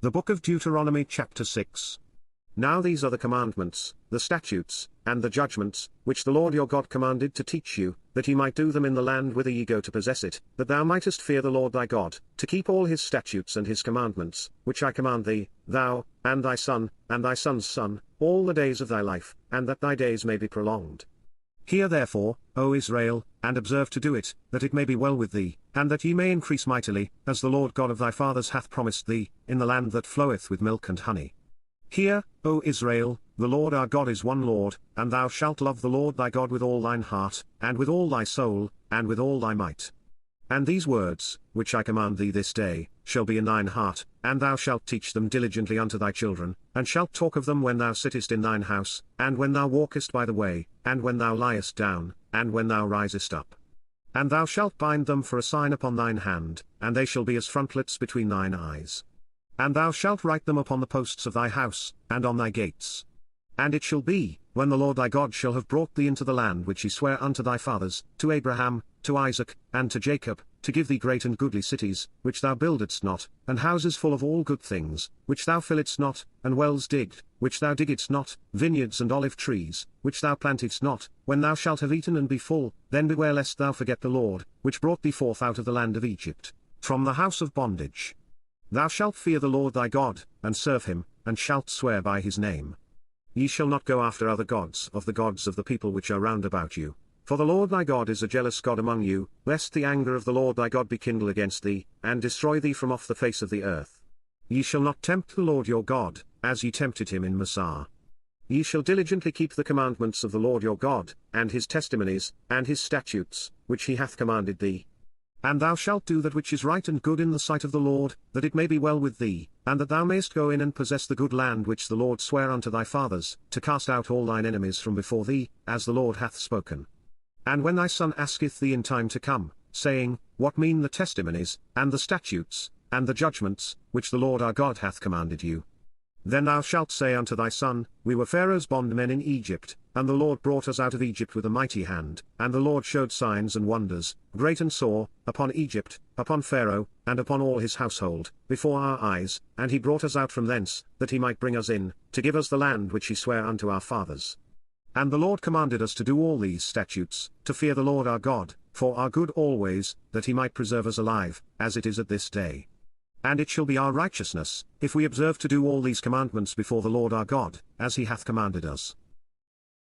The book of Deuteronomy chapter 6. Now these are the commandments, the statutes, and the judgments, which the Lord your God commanded to teach you, that ye might do them in the land whither ye go to possess it, that thou mightest fear the Lord thy God, to keep all his statutes and his commandments, which I command thee, thou, and thy son, and thy son's son, all the days of thy life, and that thy days may be prolonged. Hear therefore, O Israel, and observe to do it, that it may be well with thee, and that ye may increase mightily, as the Lord God of thy fathers hath promised thee, in the land that floweth with milk and honey. Hear, O Israel, the Lord our God is one Lord, and thou shalt love the Lord thy God with all thine heart, and with all thy soul, and with all thy might. And these words, which I command thee this day, shall be in thine heart, and thou shalt teach them diligently unto thy children, and shalt talk of them when thou sittest in thine house, and when thou walkest by the way, and when thou liest down, and when thou risest up. And thou shalt bind them for a sign upon thine hand, and they shall be as frontlets between thine eyes. And thou shalt write them upon the posts of thy house, and on thy gates. And it shall be, when the Lord thy God shall have brought thee into the land which he sware unto thy fathers, to Abraham, to Isaac, and to Jacob, to give thee great and goodly cities, which thou buildedst not, and houses full of all good things, which thou filledst not, and wells digged, which thou diggedst not, vineyards and olive trees, which thou plantedst not, when thou shalt have eaten and be full, then beware lest thou forget the Lord, which brought thee forth out of the land of Egypt, from the house of bondage. Thou shalt fear the Lord thy God, and serve him, and shalt swear by his name. Ye shall not go after other gods of the people which are round about you. For the Lord thy God is a jealous God among you, lest the anger of the Lord thy God be kindled against thee, and destroy thee from off the face of the earth. Ye shall not tempt the Lord your God, as ye tempted him in Massah. Ye shall diligently keep the commandments of the Lord your God, and his testimonies, and his statutes, which he hath commanded thee. And thou shalt do that which is right and good in the sight of the Lord, that it may be well with thee, and that thou mayest go in and possess the good land which the Lord sware unto thy fathers, to cast out all thine enemies from before thee, as the Lord hath spoken. And when thy son asketh thee in time to come, saying, What mean the testimonies, and the statutes, and the judgments, which the Lord our God hath commanded you? Then thou shalt say unto thy son, We were Pharaoh's bondmen in Egypt, and the Lord brought us out of Egypt with a mighty hand, and the Lord showed signs and wonders, great and sore, upon Egypt, upon Pharaoh, and upon all his household, before our eyes, and he brought us out from thence, that he might bring us in, to give us the land which he sware unto our fathers. And the Lord commanded us to do all these statutes, to fear the Lord our God, for our good always, that he might preserve us alive, as it is at this day. And it shall be our righteousness, if we observe to do all these commandments before the Lord our God, as he hath commanded us.